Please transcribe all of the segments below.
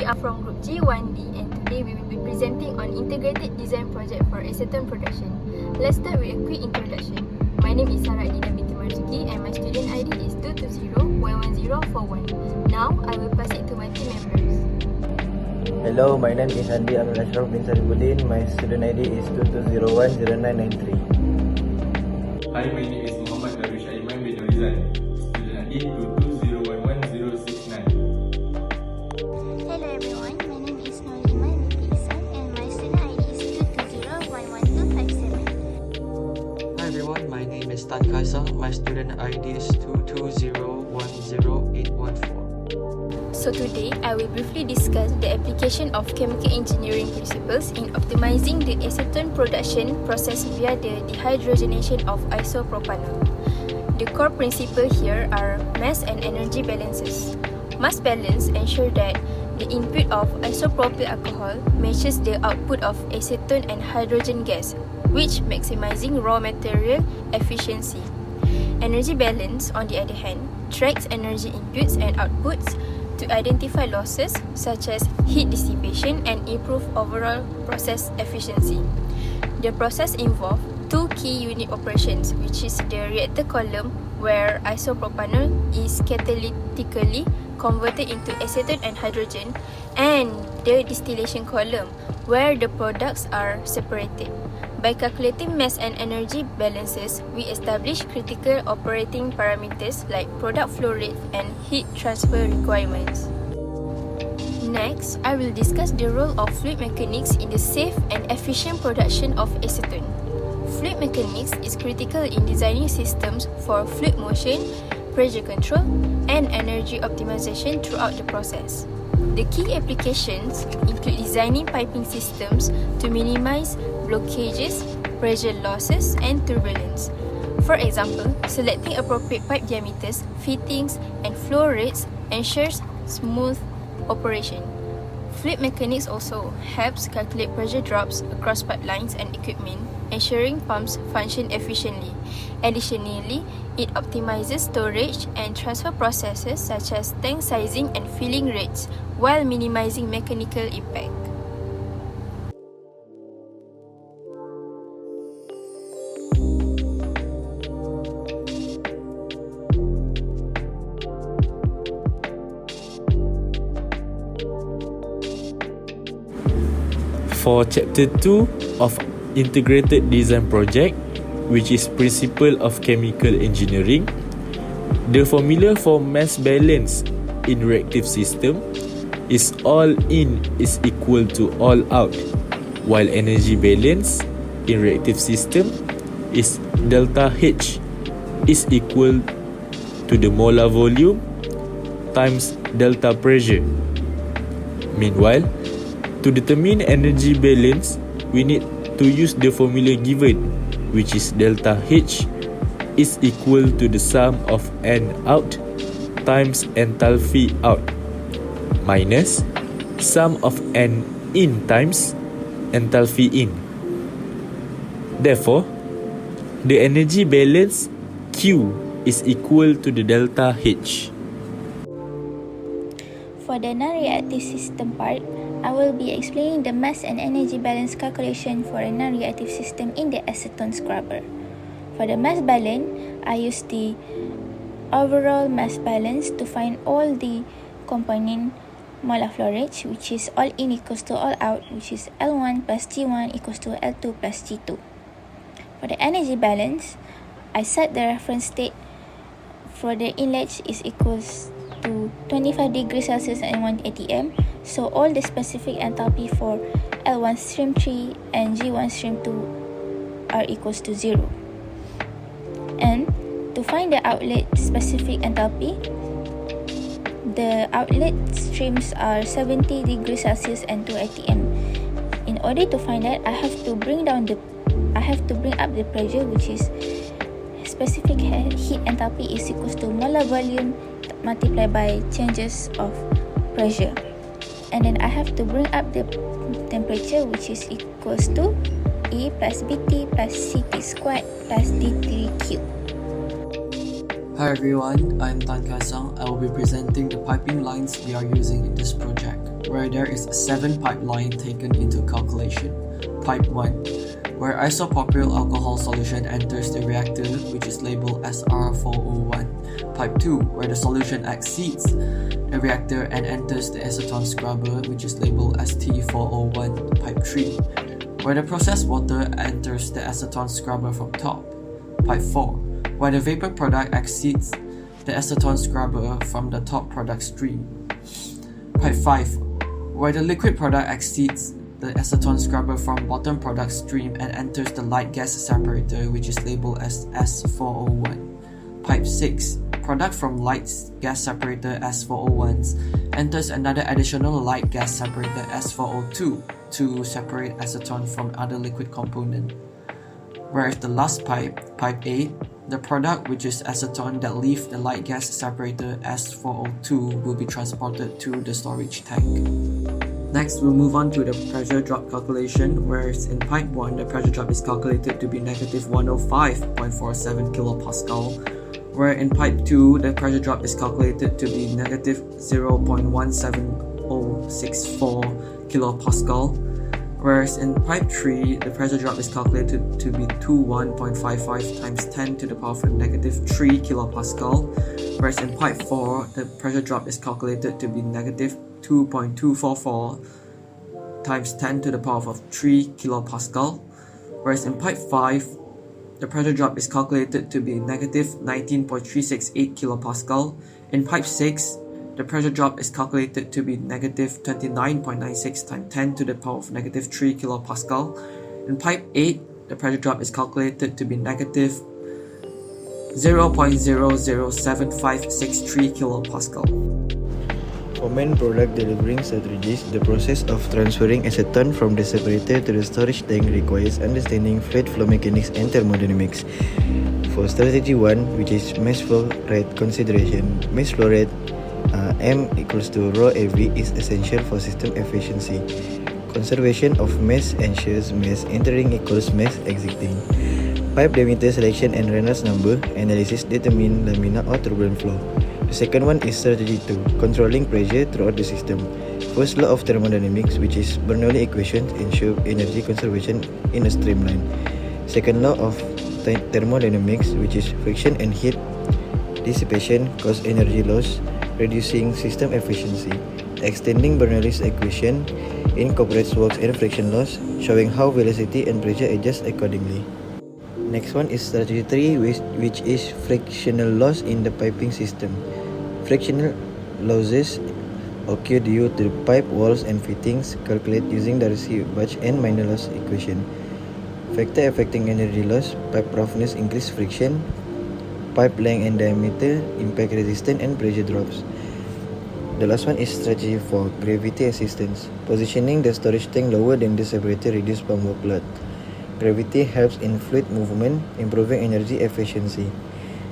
are from Group G1D and today we will be presenting on Integrated Design Project for Acetone Production. Let's start with a quick introduction. My name is Irdina binti Marzuki and my student ID is 220-11041. Now, I will pass it to my team members. Hello, my name is Andi Ashraaf bin Saripuddin. My student ID is 22010993. Hi, my name is Darwish Aiman bin Norizan. Student ID 220111069. Hello everyone, my name is Nurul binti ikhsan and my student ID is 220111257. Hi everyone, my name is Tan Kaisa. My student ID is 220100814. So today, I will briefly discuss the application of chemical engineering principles in optimizing the acetone production process via the dehydrogenation of isopropanol. The core principles here are mass and energy balances. Mass balance ensure that the input of isopropyl alcohol matches the output of acetone and hydrogen gas, which maximizing raw material efficiency. Energy balance, on the other hand, tracks energy inputs and outputs to identify losses such as heat dissipation and improve overall process efficiency. The process involves two key unit operations, which is the reactor column where isopropanol is catalytically converted into acetone and hydrogen, and the distillation column where the products are separated. By calculating mass and energy balances, we establish critical operating parameters like product flow rate and heat transfer requirements. Next, I will discuss the role of fluid mechanics in the safe and efficient production of acetone. Fluid mechanics is critical in designing systems for fluid motion, pressure control, and energy optimization throughout the process. The key applications include designing piping systems to minimize blockages, pressure losses, and turbulence. For example, selecting appropriate pipe diameters, fittings, and flow rates ensures smooth operation. Fluid mechanics also helps calculate pressure drops across pipelines and equipment, ensuring pumps function efficiently. Additionally, it optimizes storage and transfer processes such as tank sizing and filling rates while minimizing mechanical impact. For Chapter 2 of Integrated Design Project, which is Principle of Chemical Engineering, the formula for mass balance in reactive system is all in is equal to all out, while energy balance in reactive system is delta H is equal to the molar volume times delta pressure. Meanwhile, to determine energy balance, we need to use the formula given, which is delta H is equal to the sum of N out times enthalpy out minus sum of N in times enthalpy in. Therefore, the energy balance Q is equal to the delta H. For the non-reactive system part, I will be explaining the mass and energy balance calculation for a non-reactive system in the acetone scrubber. For the mass balance, I use the overall mass balance to find all the component molar flow rate, which is all in equals to all out, which is L1 plus G1 equals to L2 plus G2. For the energy balance, I set the reference state for the inlet is equals to 25 degrees Celsius and 1 atm. So all the specific enthalpy for L1 stream 3 and G1 stream 2 are equals to 0. And to find the outlet specific enthalpy, the outlet streams are 70 degrees Celsius and 2 atm. In order to find that, I have to bring up the pressure, which is specific heat enthalpy is equals to molar volume multiplied by changes of pressure. And then I have to bring up the temperature, which is equals to E plus BT plus CT squared plus D3 cubed. Hi everyone, I'm Tan Kaisang. I will be presenting the piping lines we are using in this project, where there is 7 pipeline taken into calculation. Pipe 1, where isopropyl alcohol solution enters the reactor, which is labeled as R401. Pipe 2, where the solution exceeds the reactor and enters the acetone scrubber, which is labeled as T401. Pipe 3, where the processed water enters the acetone scrubber from top. Pipe 4, where the vapor product exceeds the acetone scrubber from the top product stream. Pipe 5, where the liquid product exceeds the acetone scrubber from bottom product stream and enters the light gas separator, which is labeled as S401. Pipe 6, product from light gas separator S401s enters another additional light gas separator S402 to separate acetone from other liquid component. Whereas the last pipe, pipe 8, the product, which is acetone that leaves the light gas separator S402, will be transported to the storage tank. Next, we'll move on to the pressure drop calculation, whereas in pipe 1, the pressure drop is calculated to be negative 105.47 kilopascal, where in pipe 2, the pressure drop is calculated to be negative 0.17064 kilopascal, whereas in pipe 3, the pressure drop is calculated to be 21.55 times 10 to the power of negative 3 kilopascal, whereas in pipe 4, the pressure drop is calculated to be negative 2.244 times 10 to the power of 3 kilopascal, whereas in pipe 5, the pressure drop is calculated to be negative 19.368 kilopascal. In pipe 6, the pressure drop is calculated to be negative 29.96 times 10 to the power of negative 3 kilopascal. In pipe 8, the pressure drop is calculated to be negative 0.007563 kilopascal. For main product delivering strategies, the process of transferring acetone from the separator to the storage tank requires understanding fluid flow mechanics and thermodynamics. For strategy 1, which is mass flow rate consideration, mass flow rate M equals to rho AV is essential for system efficiency. Conservation of mass ensures mass entering equals mass exiting. Pipe diameter selection and Reynolds number analysis determine laminar or turbulent flow. The second one is strategy 2, controlling pressure throughout the system. First law of thermodynamics, which is Bernoulli equations, ensure energy conservation in a streamline. Second law of thermodynamics, which is friction and heat dissipation cause energy loss, reducing system efficiency. Extending Bernoulli's equation incorporates work and friction loss, showing how velocity and pressure adjust accordingly. Next one is strategy 3, which is frictional loss in the piping system. Frictional losses occur due to pipe walls and fittings. Calculate using Darwish and minor loss equation. Factor affecting energy loss: pipe roughness increase friction, pipe length and diameter impact resistance and pressure drops. The last one is strategy 4, gravity assistance. Positioning the storage tank lower than the separator reduce pump workload. Gravity helps in fluid movement, improving energy efficiency.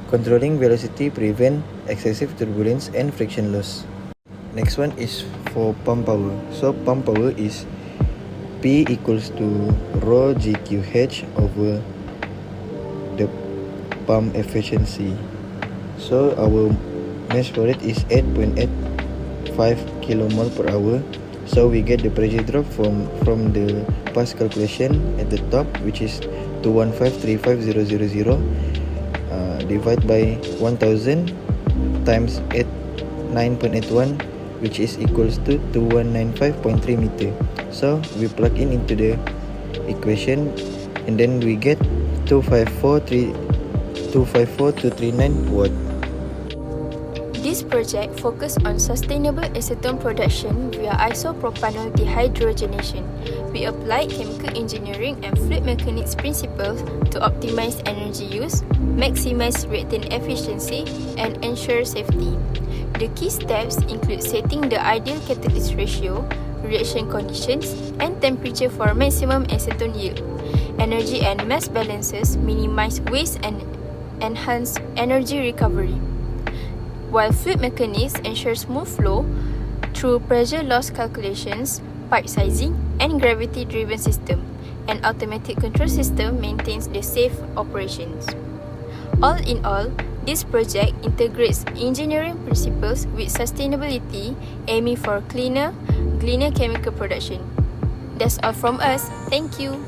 Controlling velocity prevent excessive turbulence and friction loss. Next one is for pump power. So pump power is P equals to rho GQH over the pump efficiency. So our mass flow rate is 8.85 kmol per hour. So we get the pressure drop from the past calculation at the top, which is 215.35000 divided by 1000 times 9.81, which is equals to 2195.3 meter. So we plug into the equation and then we get 254.239 watt. This project focused on sustainable acetone production via isopropanol dehydrogenation. We applied chemical engineering and fluid mechanics principles to optimize energy use, maximize reactant efficiency, and ensure safety. The key steps include setting the ideal catalyst ratio, reaction conditions, and temperature for maximum acetone yield. Energy and mass balances minimize waste and enhance energy recovery, while fluid mechanics ensure smooth flow through pressure loss calculations, pipe sizing, and gravity-driven system. An automatic control system maintains the safe operations. All in all, This project integrates engineering principles with sustainability, aiming for cleaner chemical production. That's all from us. Thank you.